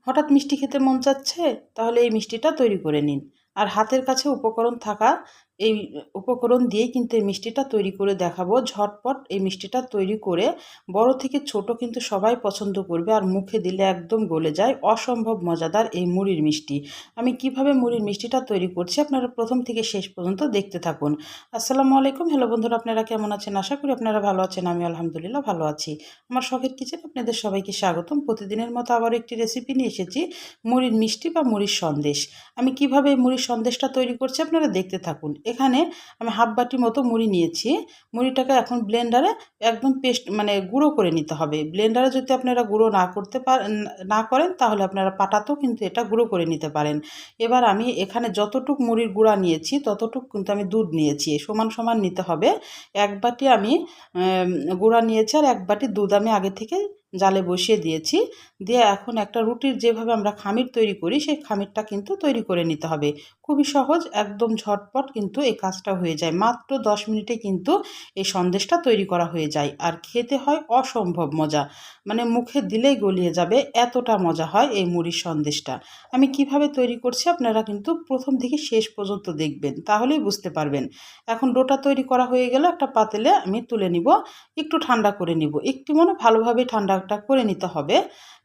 হঠাৎ মিষ্টি খেতে মন চাচ্ছে, তাহলে এই মিষ্টিটা তৈরি করে নিন। আর হাতের কাছে উপকরণ থাকা এই উপকরণ দিয়েই কিন্তু এই মিষ্টিটা তৈরি করে দেখাবো। ঝটপট এই মিষ্টিটা তৈরি করে বড় থেকে ছোট কিন্তু সবাই পছন্দ করবে, আর মুখে দিলে একদম গলে যায়। অসম্ভব মজাদার এই মুড়ির মিষ্টি। আমি কিভাবে মুড়ির মিষ্টিটা তৈরি করছি আপনারা প্রথম থেকে শেষ পর্যন্ত দেখতে থাকুন। আসসালামু আলাইকুম। হ্যালো বন্ধুরা, আপনারা কেমন আছেন? আশা করি আপনারা ভালো আছেন। আমি আলহামদুলিল্লাহ ভালো আছি। আমার শখের কিচেনে আপনাদের সবাইকে স্বাগতম। প্রতিদিনের মতো আবার একটি রেসিপি নিয়ে এসেছি, মুড়ির মিষ্টি বা মুড়ির সন্দেশ। আমি কিভাবে এই মুড়ির সন্দেশটা তৈরি করছি আপনারা দেখতে থাকুন। এখানে আমি হাফ বাটি মতো মুড়ি নিয়েছি। মুড়িটাকে এখন ব্লেন্ডারে একদম পেস্ট মানে গুঁড়ো করে নিতে হবে। ব্লেন্ডারে যদি আপনারা গুঁড়ো না করতে পারেন, না করেন, তাহলে আপনারা পাটাতেও কিন্তু এটা গুঁড়ো করে নিতে পারেন। এবার আমি এখানে যতটুক মুড়ির গুঁড়া নিয়েছি ততটুক কিন্তু আমি দুধ নিয়েছি, সমান সমান নিতে হবে। এক বাটি আমি গুঁড়া নিয়েছি আর এক বাটি দুধ আমি আগে থেকে জালে বসিয়ে দিয়েছি। দিয়ে এখন একটা রুটির যেভাবে আমরা খামির তৈরি করি সেই খামিরটা কিন্তু তৈরি করে নিতে হবে। খুবই সহজ, একদম ঝটপট কিন্তু এই কাজটা হয়ে যায়। মাত্র 10 মিনিটে কিন্তু এই সন্দেশটা তৈরি করা হয়ে যায়, আর খেতে হয় অসম্ভব মজা। মানে মুখে দিলেই গলিয়ে যাবে, এতটা মজা হয় এই মুড়ির সন্দেশটা। আমি কিভাবে তৈরি করছি আপনারা কিন্তু প্রথম থেকে শেষ পর্যন্ত দেখবেন, তাহলেই বুঝতে পারবেন। এখন ডোটা তৈরি করা হয়ে গেল, একটা পাতিলে আমি তুলে নিব, একটু ঠান্ডা করে নিব। একটু ভালোভাবে ঠান্ডাটা করে নিতে হবে।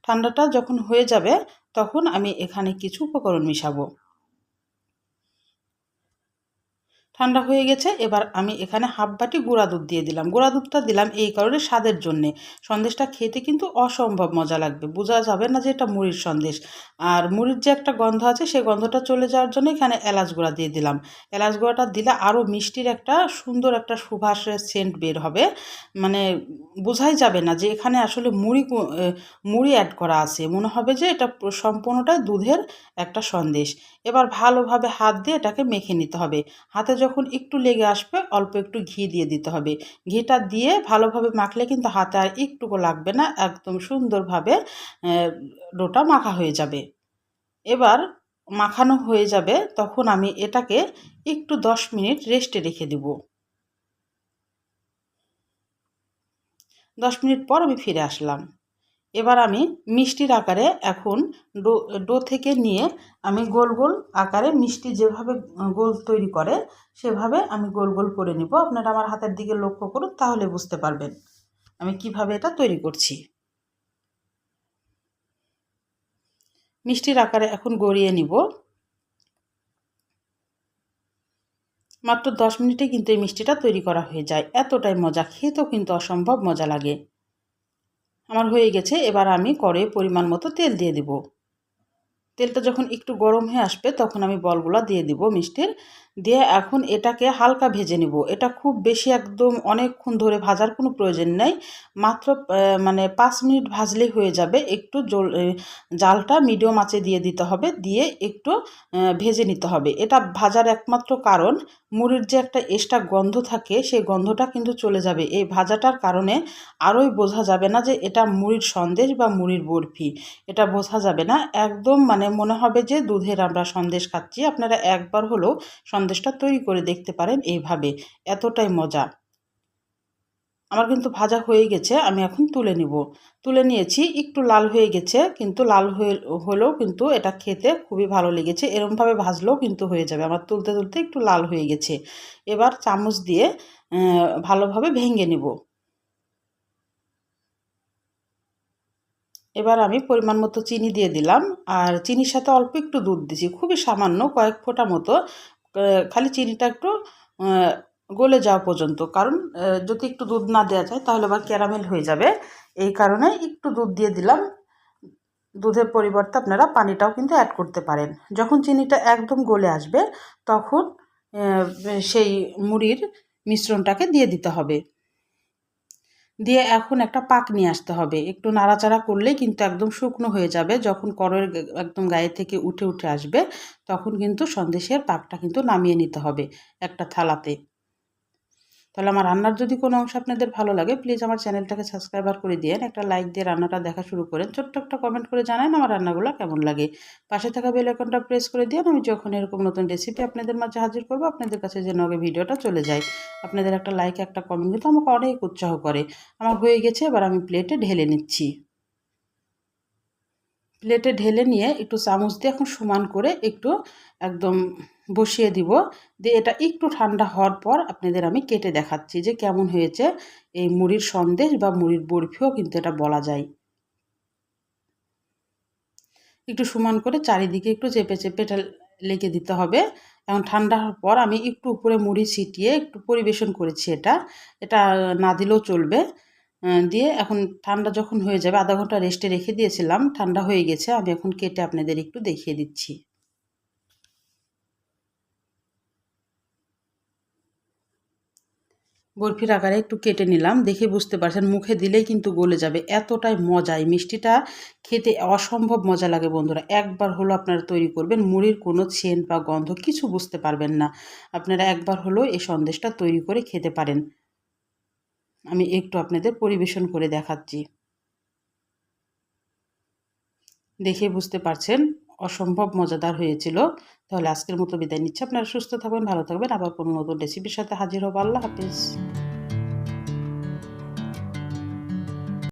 ঠান্ডাটা যখন হয়ে যাবে তখন আমি এখানে কিছু উপকরণ মিশাবো। ঠান্ডা হয়ে গেছে, এবার আমি এখানে হাফ বাটি গুঁড়া দুধ দিয়ে দিলাম। গুঁড়া দুধটা দিলাম এই কারণে স্বাদের জন্যে। সন্দেশটা খেতে কিন্তু অসম্ভব মজা লাগবে, বোঝা যাবে না যে এটা মুড়ির সন্দেশ। আর মুড়ির যে একটা গন্ধ আছে সেই গন্ধটা চলে যাওয়ার জন্য এখানে এলাচ গুঁড়া দিয়ে দিলাম। এলাচ গুঁড়াটা দিলে আরও মিষ্টির একটা সুন্দর একটা সুবাসের সেন্ট বের হবে। মানে বোঝাই যাবে না যে এখানে আসলে মুড়ি অ্যাড করা আছে, মনে হবে যে এটা সম্পূর্ণটাই দুধের একটা সন্দেশ। এবার ভালোভাবে হাত দিয়ে এটাকে মেখে নিতে হবে। হাতে যখন একটু লেগে আসবে অল্প একটু ঘি দিয়ে দিতে হবে। ঘিটা দিয়ে ভালোভাবে মাখলে কিন্তু হাতে আর একটুকু লাগবে না, একদম সুন্দরভাবে ডোটা মাখা হয়ে যাবে। এবার মাখানো হয়ে যাবে তখন আমি এটাকে একটু 10 মিনিট রেস্টে রেখে দেব। 10 মিনিট পর আমি ফিরে আসলাম। এবার আমি মিষ্টির আকারে এখন ডো ডো থেকে নিয়ে আমি গোল গোল আকারে মিষ্টি যেভাবে গোল তৈরি করে সেভাবে আমি গোল গোল করে নিব। আপনারা আমার হাতের দিকে লক্ষ্য করুন, তাহলে বুঝতে পারবেন আমি কিভাবে এটা তৈরি করছি। মিষ্টির আকারে এখন গড়িয়ে নিব। মাত্র 10 মিনিটে কিন্তু এই মিষ্টিটা তৈরি করা হয়ে যায়। এতটাই মজা, খেতেও কিন্তু অসম্ভব মজা লাগে। আমার হয়ে গেছে, এবার আমি কড়াইয়ে পরিমাণ মতো তেল দিয়ে দিব। তেলটা যখন একটু গরম হয়ে আসবে তখন আমি বলগুলা দিয়ে দিব মিষ্টির। দিয়ে এখন এটাকে হালকা ভেজে নিব। এটা খুব বেশি একদম অনেকক্ষণ ধরে ভাজার কোনো প্রয়োজন নেই। মাত্র মানে 5 মিনিট ভাজলেই হয়ে যাবে। একটু জালটা মিডিয়াম আঁচে দিয়ে দিতে হবে, দিয়ে একটু ভেজে নিতে হবে। এটা ভাজার একমাত্র কারণ মুড়ির যে একটা এক্সট্রা গন্ধ থাকে সেই গন্ধটা কিন্তু চলে যাবে। এই ভাজাটার কারণে আরোই বোঝা যাবে না যে এটা মুড়ির সন্দেশ বা মুড়ির বরফি। এটা বোঝা যাবে না, একদম মানে মনে হবে যে দুধের আমরা সন্দেশ খাচ্ছি। আপনারা একবার হলেও সন্দেশটা তৈরি করে দেখতে পারেন এইভাবে, এতটাই মজা। আমার কিন্তু ভাজা হয়ে গেছে, আমি এখন তুলে নিব। তুলে নিয়েছি, একটু লাল হয়ে গেছে, কিন্তু লাল হলেও কিন্তু এটা খেতে খুবই ভালো লেগেছে। এরমভাবে ভাজলেও কিন্তু হয়ে যাবে। আমার তুলতে তুলতে একটু লাল হয়ে গেছে। এবার চামচ দিয়ে ভালোভাবে ভেঙে নিব। এবার আমি পরিমাণ মতো চিনি দিয়ে দিলাম, আর চিনির সাথে অল্প একটু দুধ দিছি, খুবই সামান্য কয়েক ফোঁটা মতো। খালি চিনিটা একটু গলে যাওয়া পর্যন্ত, কারণ যদি একটু দুধ না দেওয়া যায় তাহলে আবার ক্যারামেল হয়ে যাবে। এই কারণে একটু দুধ দিয়ে দিলাম। দুধের পরিবর্তে আপনারা পানিটাও কিন্তু অ্যাড করতে পারেন। যখন চিনিটা একদম গলে আসবে তখন সেই মুড়ির মিশ্রণটাকে দিয়ে দিতে হবে। দিয়ে এখন একটা পাক নিয়ে আসতে হবে। একটু নাড়াচাড়া করলেই কিন্তু একদম শুকনো হয়ে যাবে। যখন কড়াইয়ের একদম গায়ে থেকে উঠে উঠে আসবে তখন কিন্তু সন্দেশের পাকটা কিন্তু নামিয়ে নিতে হবে একটা থালাতে। তাহলে আমার রান্নার যদি কোনো অংশ আপনাদের ভালো লাগে প্লিজ আমার চ্যানেলটাকে সাবস্ক্রাইবার করে দিয়েন, একটা লাইক দিয়ে রান্নাটা দেখা শুরু করেন, ছোট্ট একটা কমেন্ট করে জানান আমার রান্নাগুলো কেমন লাগে। পাশে থাকা বেল আইকনটা প্রেস করে দিন, আমি যখন এরকম নতুন রেসিপি আপনাদের মাঝে হাজির করবো আপনাদের কাছে যেন আগে ভিডিওটা চলে যায়। আপনাদের একটা লাইক একটা কমেন্ট কিন্তু আমাকে অনেক উৎসাহ করে। আমার হয়ে গেছে, এবার আমি প্লেটে ঢেলে নিচ্ছি। প্লেটে ঢেলে নিয়ে একটু চামচ দিয়ে এখন সমান করে একটু একদম বসিয়ে দিব। দিয়ে এটা একটু ঠান্ডা হওয়ার পর আপনাদের আমি কেটে দেখাচ্ছি যে কেমন হয়েছে। এই মুড়ির সন্দেশ বা মুড়ির বরফিও কিন্তু এটা বলা যায়। একটু সমান করে চারিদিকে একটু চেপে চেপে এটা লেগে দিতে হবে। এখন ঠান্ডা হওয়ার পর আমি একটু উপরে মুড়ি ছিটিয়ে একটু পরিবেশন করেছি এটা। এটা না দিলেও চলবে। দিয়ে এখন ঠান্ডা যখন হয়ে যাবে, ০.৫ ঘন্টা রেস্টে রেখে দিয়েছিলাম, ঠান্ডা হয়ে গেছে। আমি এখন কেটে আপনাদের একটু দেখিয়ে দিচ্ছি। বরফির আকারে একটু কেটে নিলাম। দেখে বুঝতে পারছেন মুখে দিলেই কিন্তু গলে যাবে। এতটাই মজা, এই মিষ্টিটা খেতে অসম্ভব মজা লাগে বন্ধুরা। একবার হলো আপনারা তৈরি করবেন, মুড়ির কোনো সেন্ট বা গন্ধ কিছু বুঝতে পারবেন না। আপনারা একবার হলেও এই সন্দেশটা তৈরি করে খেতে পারেন। আমি একটু আপনাদের পরিবেশন করে দেখাচ্ছি। দেখে বুঝতে পারছেন অসম্ভব মজাদার হয়েছিল। তাহলে আজকের মতো বিদায় নিচ্ছি। আপনারা সুস্থ থাকবেন, ভালো থাকবেন। আবার কোনো নতুন রেসিপির সাথে হাজির হব। আল্লাহ হাফেজ।